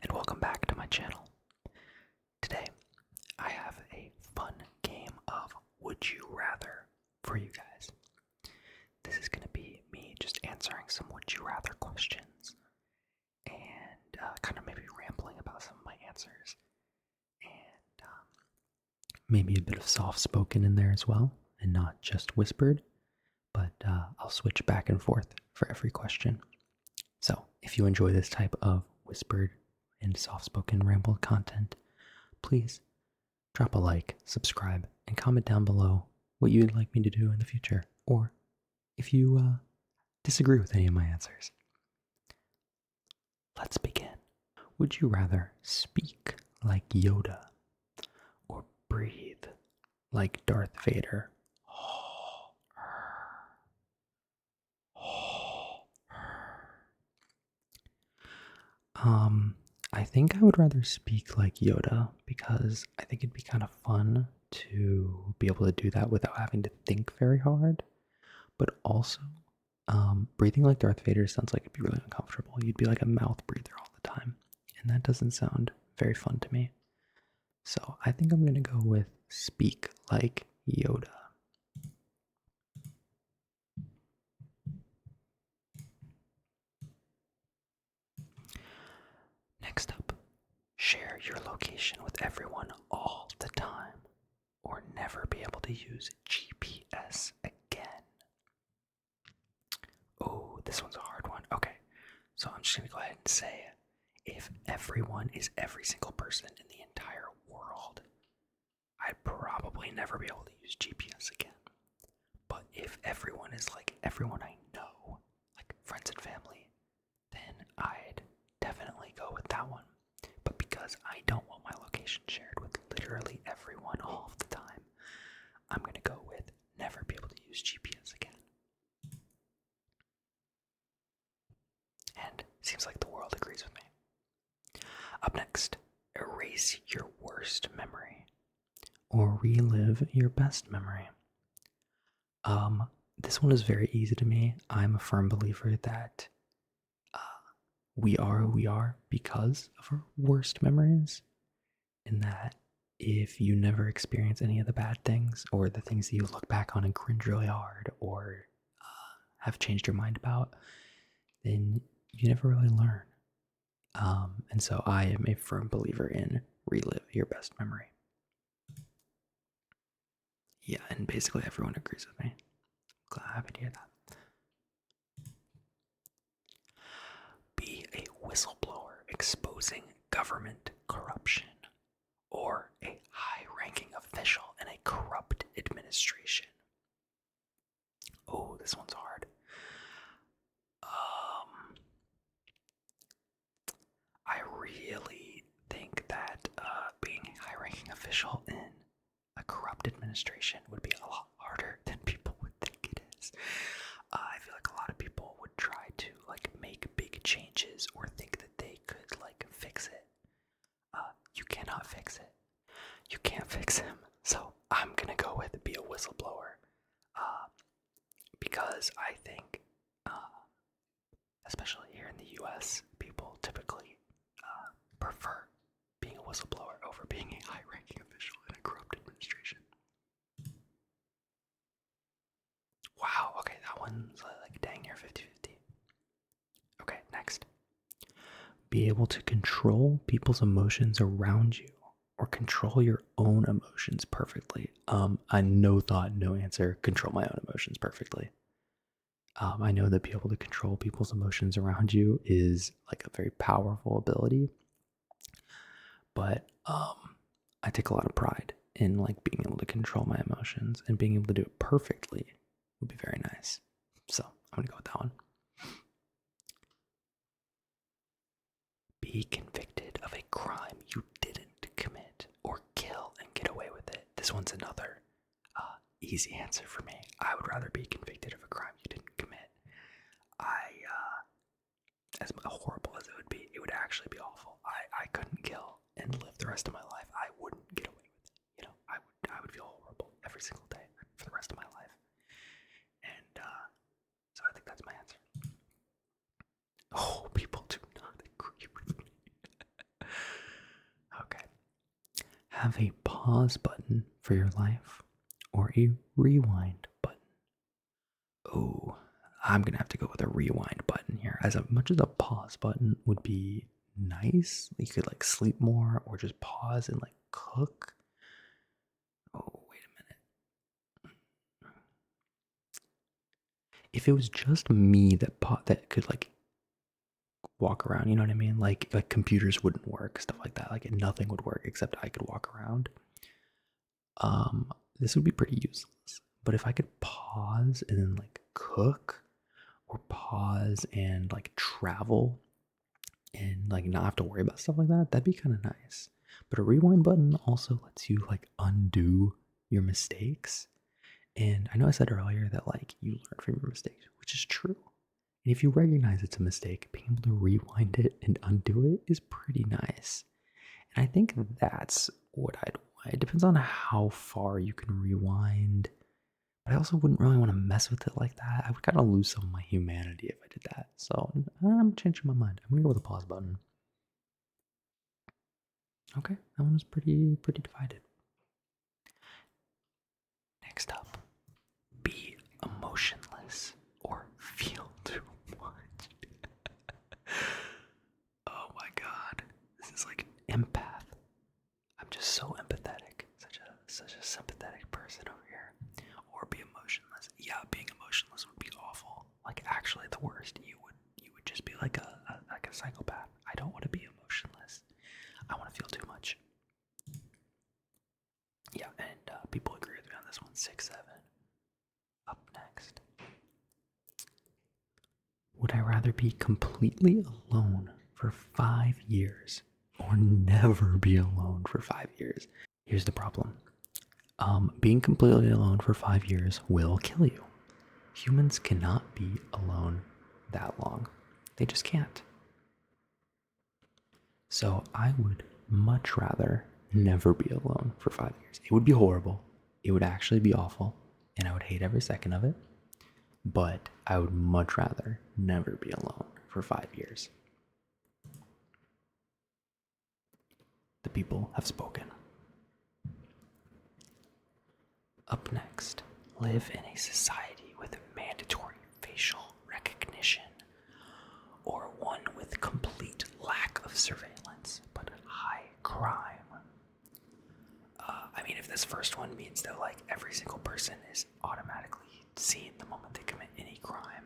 and welcome back to my channel. Today, I have a fun game of Would You Rather for you guys. This is going to be me just answering some Would You Rather questions and kind of maybe rambling about some of my answers and maybe a bit of soft-spoken in there as well and not just whispered, but I'll switch back and forth for every question. So if you enjoy this type of whispered and soft-spoken ramble content, please drop a like, subscribe, and comment down below what you'd like me to do in the future, or if you disagree with any of my answers. Let's begin. Would you rather speak like Yoda or breathe like Darth Vader? I think I would rather speak like Yoda because I think it'd be kind of fun to be able to do that without having to think very hard. But also, breathing like Darth Vader sounds like it'd be really uncomfortable. You'd be like a mouth breather all the time, and that doesn't sound very fun to me. So I think I'm gonna go with speak like Yoda. Next up, share your location with everyone all the time, or never be able to use GPS again. Oh, this one's a hard one. Okay, so I'm just gonna go ahead and say, if everyone is every single person in the entire world, I'd probably never be able to use GPS again. But if everyone is like everyone I know, like friends and family, then I'd definitely go with that one. But because I don't want my location shared with literally everyone all of the time, I'm gonna go with never be able to use GPS again. And seems like the world agrees with me. Up next, erase your worst memory or relive your best memory. This one is very easy to me. I'm a firm believer that we are who we are because of our worst memories, and that if you never experience any of the bad things or the things that you look back on and cringe really hard or have changed your mind about, then you never really learn. And so I am a firm believer in relive your best memory. Yeah, and basically everyone agrees with me. Glad to hear that. Be a whistleblower exposing government corruption, or a high-ranking official in a corrupt administration. Oh, this one's hard. I really think that being a high-ranking official in a corrupt administration would be a lot harder than people would think it is. I feel like a lot of people would try to make big changes or think that they could fix it. You cannot fix it. You can't fix him. So I'm gonna go with be a whistleblower, because I think, especially here in the U.S., people typically prefer being a whistleblower over being a high-ranking official in a corrupt administration. Wow, okay, that one's dang near 50-50. Okay, next. Be able to control people's emotions around you or control your own emotions perfectly. I no thought, no answer, control my own emotions perfectly. I know that being able to control people's emotions around you is a very powerful ability, but I take a lot of pride in being able to control my emotions, and being able to do it perfectly would be very nice. So I'm gonna go with that one. Be convicted of a crime you didn't commit or kill and get away with it. This one's another easy answer for me. I would rather be convicted of a crime you didn't commit. As horrible as it would be, it would actually be awful. I couldn't kill and live the rest of my life. I wouldn't get away with it. I would feel horrible every single day for the rest of my life. And so I think that's my answer. Oh, people do not agree with me. have a pause button for your life or a rewind button? Oh, I'm gonna have to go with a rewind button here. As much as a pause button would be nice, you could like sleep more or just pause and like cook. Oh, wait a minute. If it was just me that could like walk around, you know what I mean? Like computers wouldn't work, stuff like that. Like nothing would work except I could walk around. This would be pretty useless. But if I could pause and then like cook or pause and like travel and like not have to worry about stuff like that, that'd be kind of nice. But a rewind button also lets you like undo your mistakes. And I know I said earlier that like you learn from your mistakes, which is true. And if you recognize it's a mistake, being able to rewind it and undo it is pretty nice. And I think that's what I'd want. It depends on how far you can rewind. But I also wouldn't really want to mess with it like that. I would kind of lose some of my humanity if I did that. So I'm changing my mind. I'm gonna go with the pause button. Okay, that one was pretty divided. Next up, be emotionless or feel too much. Oh my god, this is like empath. I'm just so empathetic. Such a sympathetic person over here. Or be emotionless. Yeah, being emotionless would be awful. Like actually the worst. You would just be like a psychopath. I don't want to be emotionless. I want to feel too much. Yeah, and people agree with me on this one. 6-7. Up next. Would I rather be completely alone for 5 years or never be alone for 5 years? Here's the problem. Being completely alone for 5 years will kill you. Humans cannot be alone that long. They just can't. So I would much rather never be alone for 5 years. It would be horrible. It would actually be awful. And I would hate every second of it. But I would much rather never be alone for 5 years. The people have spoken. Up next, live in a society with mandatory facial recognition or one with complete lack of surveillance but high crime. I mean, if this first one means that like every single person is automatically seen the moment they commit any crime,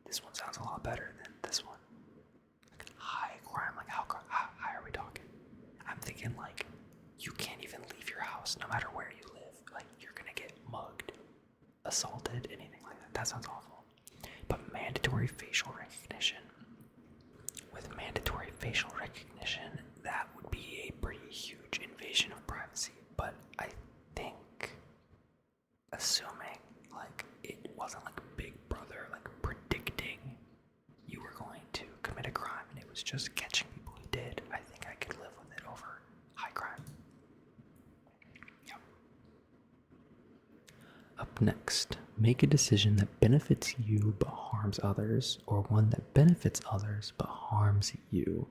this one sounds a lot better than this one. Like high crime, like how high are we talking? I'm thinking like you can't even leave your house no matter where you live. Like you're gonna get mugged, assaulted, anything like that. That sounds awful. But mandatory facial recognition. With mandatory facial recognition, that would be a pretty huge invasion of privacy. But I think, assuming like it wasn't like Big Brother, like predicting you were going to commit a crime and it was just catching people who did, I think I could live with it over high crime. Yep. Up next, make a decision that benefits you but harms others, or one that benefits others but harms you.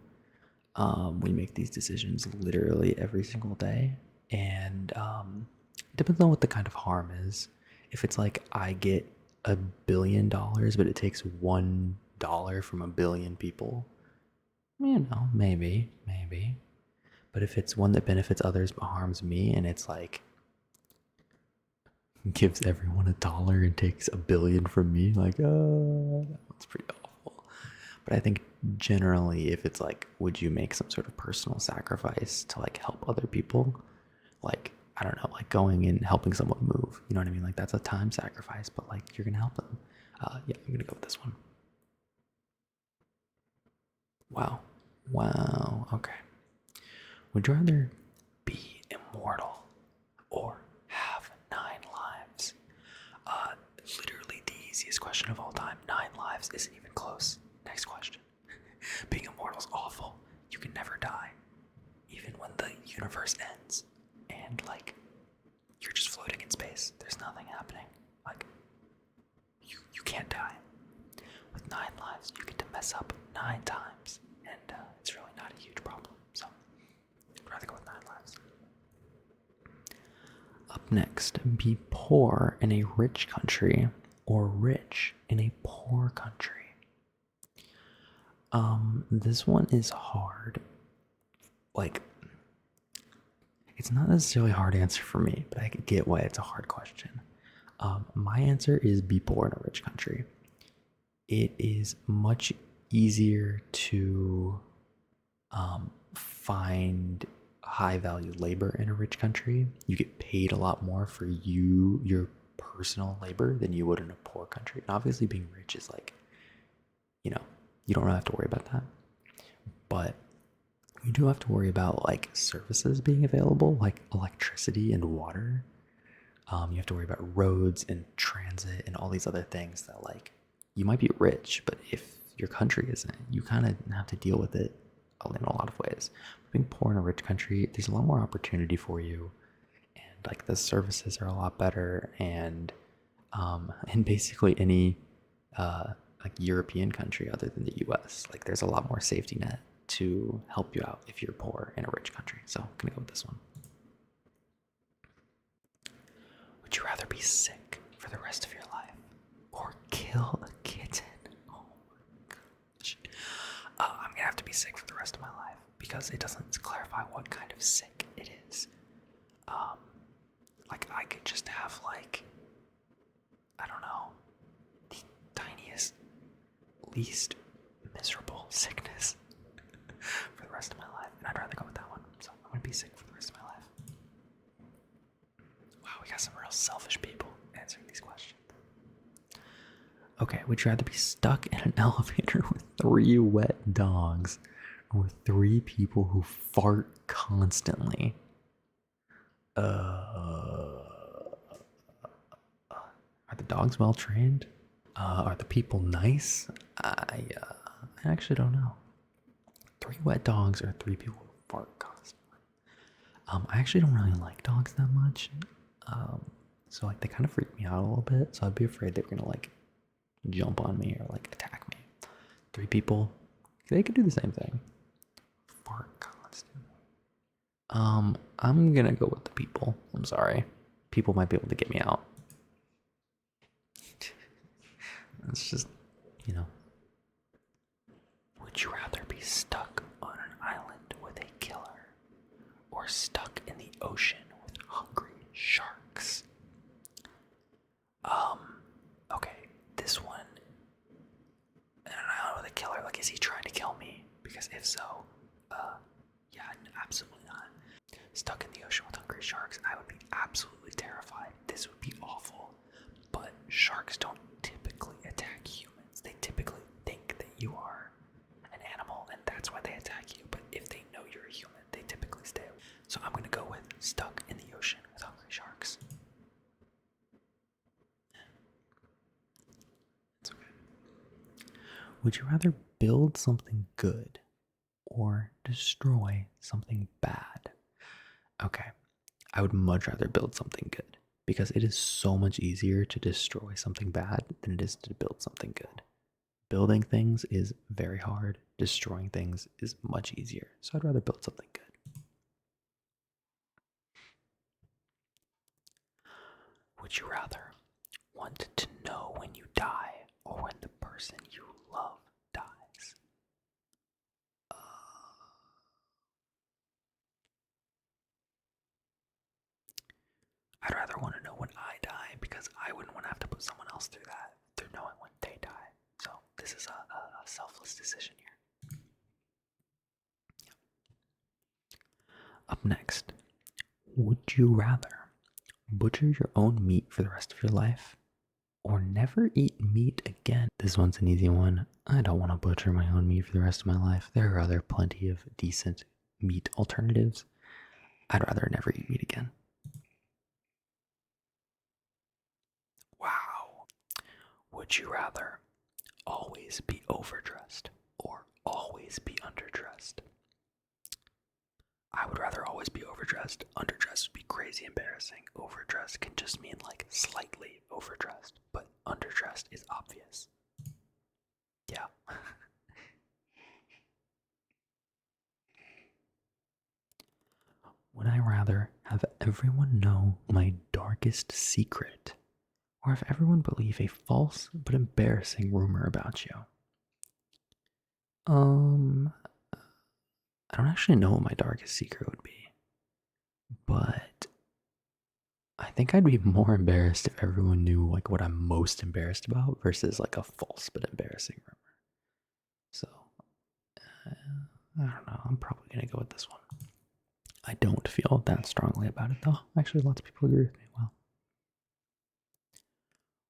We make these decisions literally every single day, and it depends on what the kind of harm is. If it's like I get $1 billion, but it takes $1 from 1 billion people, maybe. But if it's one that benefits others but harms me, and it's like gives everyone $1 and takes 1 billion from me, like, that one's pretty awful. But I think generally, if it's like, would you make some sort of personal sacrifice to like help other people? Like, I don't know, like going and helping someone move. You know what I mean? Like that's a time sacrifice, but like you're gonna help them. Yeah, I'm gonna go with this one. Wow. Okay. Would you rather be immortal or have 9 lives? Literally the easiest question of all time. 9 lives isn't even close. Next question. Being immortal is awful. You can never die. Even when the universe ends. And like, you're just floating in space. There's nothing happening. Like, you can't die. With 9 lives, you get to mess up 9 times. and it's really not a huge problem. So I'd rather go with 9 lives. Up next, be poor in a rich country or rich in a poor country. This one is hard. Like, it's not necessarily a hard answer for me, but I could get why it's a hard question. My answer is be poor in a rich country. It is much easier to find high value labor in a rich country. You get paid a lot more for your personal labor than you would in a poor country. And obviously being rich is like, you don't really have to worry about that. But you do have to worry about like services being available, like electricity and water. You have to worry about roads and transit and all these other things that like you might be rich, but if your country isn't, you kind of have to deal with it in a lot of ways. Being poor in a rich country, there's a lot more opportunity for you, and like the services are a lot better, and basically any like European country other than the US, like there's a lot more safety net to help you out if you're poor in a rich country. So I'm gonna go with this one. Would you rather be sick for the rest of your life or kill a kitten? Oh my gosh. I'm gonna have to be sick for the rest of my life because it doesn't clarify what kind of sick it is. Like I could just have like, I don't know, the tiniest, least miserable sickness for the rest of my life, and I'd rather go with that one. So I'm gonna be sick for the rest of my life. Wow, we got some real selfish people answering these questions. Okay, would you rather be stuck in an elevator with 3 wet dogs or 3 people who fart constantly? Are the dogs well trained? Are the people nice? I actually don't know. 3 wet dogs or 3 people who fart constantly. I actually don't really like dogs that much. So like they kind of freak me out a little bit. So I'd be afraid they're gonna like jump on me or like attack me. 3 people, they could do the same thing. Fart constantly. I'm gonna go with the people. I'm sorry. People might be able to get me out. It's just, Would you rather be stuck on an island with a killer or stuck in the ocean with hungry sharks? Okay, this one, an island with a killer, like, is he trying to kill me? Because if so, yeah, absolutely not. Stuck in the ocean with hungry sharks, I would be absolutely terrified. This would be awful. But sharks don't typically attack humans. They typically think that you are an animal, and that's why they attack you. But if they know you're a human, they typically stay away. So I'm going to go with stuck in the ocean with hungry sharks. It's okay. Would you rather build something good or destroy something bad? Okay, I would much rather build something good because it is so much easier to destroy something bad than it is to build something good. Building things is very hard. Destroying things is much easier. So I'd rather build something good. Would you rather want to know when you die or when the person you love dies? I'd rather want to know when I die because I wouldn't want to have to put someone else through that, through knowing when they die. So this is a selfless decision here. Up next, would you rather butcher your own meat for the rest of your life or never eat meat again? This one's an easy one. I don't want to butcher my own meat for the rest of my life. There are plenty of decent meat alternatives. I'd rather never eat meat again. Wow. Would you rather always be overdressed or always be underdressed? I would rather always be overdressed. Underdressed would be crazy embarrassing. Overdressed can just mean like slightly overdressed, but underdressed is obvious. Yeah. everyone know my darkest secret, or have everyone believe a false but embarrassing rumor about you? Um, I don't actually know what my darkest secret would be, but I think I'd be more embarrassed if everyone knew like what I'm most embarrassed about versus like a false but embarrassing rumor. So, I don't know. I'm probably gonna go with this one. I don't feel that strongly about it though. Actually, lots of people agree with me. Well,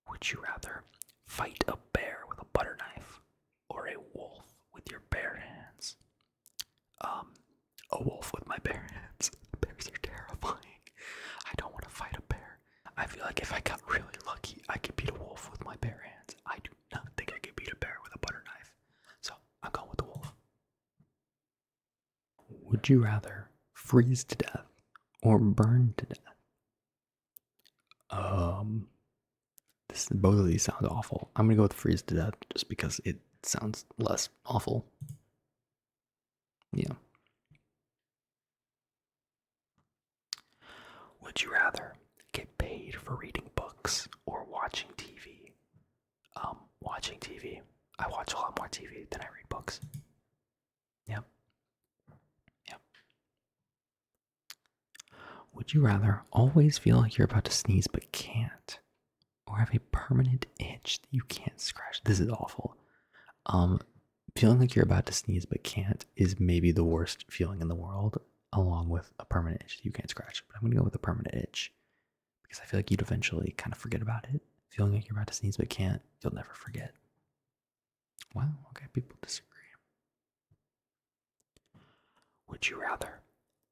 would you rather fight a bear with a butter knife or a wolf with your bare hands? A wolf with my bare hands. Bears are terrifying. I don't want to fight a bear. I feel like if I got really lucky, I could beat a wolf with my bare hands. I do not think I could beat a bear with a butter knife. So I'm going with the wolf. Would you rather freeze to death or burn to death? Um, both of these sound awful. I'm gonna go with freeze to death just because it sounds less awful. Yeah. Would you rather get paid for reading books or watching TV? Watching TV. I watch a lot more TV than I read books. Yep. Yep. Would you rather always feel like you're about to sneeze but can't, or have a permanent itch that you can't scratch? This is awful. Feeling like you're about to sneeze but can't is maybe the worst feeling in the world, along with a permanent itch that you can't scratch. But I'm gonna go with a permanent itch because I feel like you'd eventually kind of forget about it. Feeling like you're about to sneeze but can't, you'll never forget. Wow, okay, people disagree. Would you rather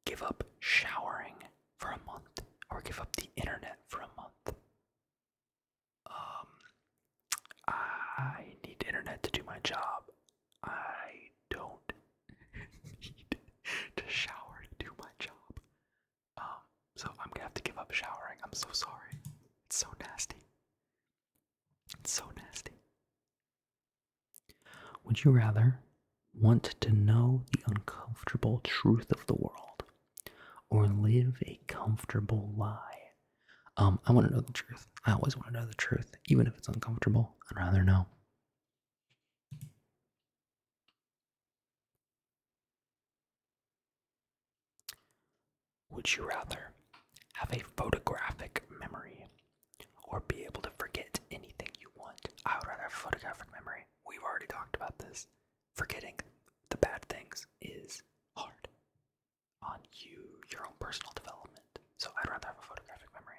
give up showering for a month or give up the internet for a month? I need internet to do my job. I don't need to shower to do my job. So I'm gonna have to give up showering. I'm so sorry. It's so nasty. It's so nasty. Would you rather want to know the uncomfortable truth of the world or live a comfortable lie? I want to know the truth. I always want to know the truth, even if it's uncomfortable. I'd rather know. Would you rather have a photographic memory or be able to forget anything you want? I would rather have a photographic memory. We've already talked about this. Forgetting the bad things is hard on your own personal development. So I'd rather have a photographic memory.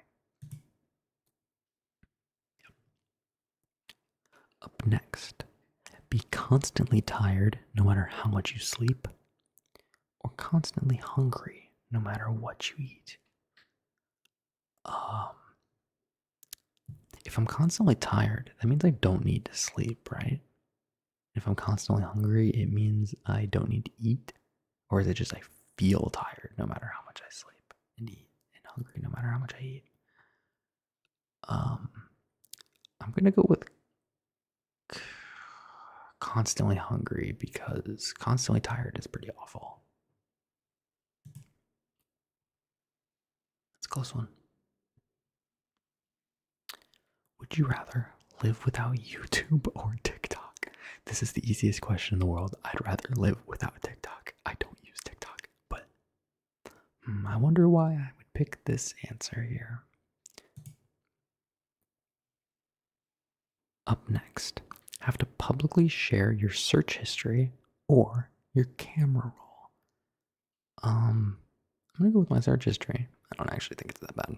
Yep. Up next, be constantly tired no matter how much you sleep, or constantly hungry no matter what you eat. If I'm constantly tired, that means I don't need to sleep, right? If I'm constantly hungry, it means I don't need to eat? Or is it just I feel tired no matter how much I sleep and eat, and hungry no matter how much I eat? I'm gonna go with constantly hungry because constantly tired is pretty awful. It's a close one. Would you rather live without YouTube or TikTok? This is the easiest question in the world. I'd rather live without TikTok. I don't use TikTok, but I wonder why I would pick this answer here. Up next, have to publicly share your search history or your camera roll. I'm gonna go with my search history. I don't actually think it's that bad.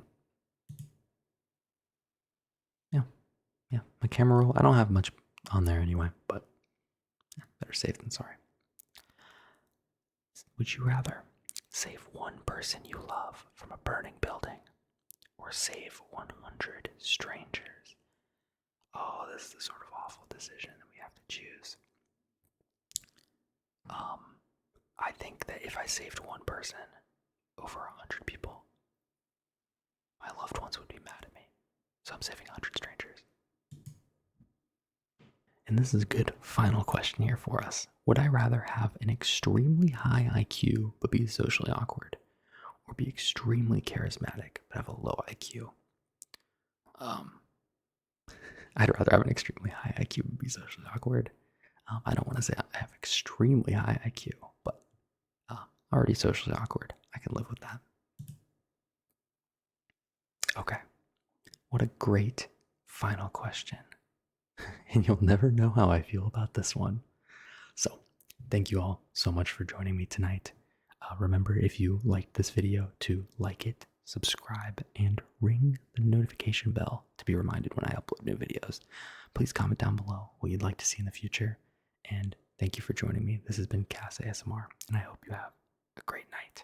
Yeah, my camera roll. I don't have much on there anyway, but better safe than sorry. Would you rather save one person you love from a burning building or save 100 strangers? Oh, this is the sort of awful decision that we have to choose. I think that if I saved one person over 100 people, my loved ones would be mad at me. So I'm saving 100 strangers. And this is a good final question here for us. Would I rather have an extremely high IQ but be socially awkward, or be extremely charismatic but have a low IQ? I'd rather have an extremely high IQ and be socially awkward. I don't want to say I have extremely high IQ, but already socially awkward. I can live with that. Okay. What a great final question. And you'll never know how I feel about this one. So, thank you all so much for joining me tonight. Remember, if you liked this video, to like it, subscribe, and ring the notification bell to be reminded when I upload new videos. Please comment down below what you'd like to see in the future. And thank you for joining me. This has been Cass ASMR, and I hope you have a great night.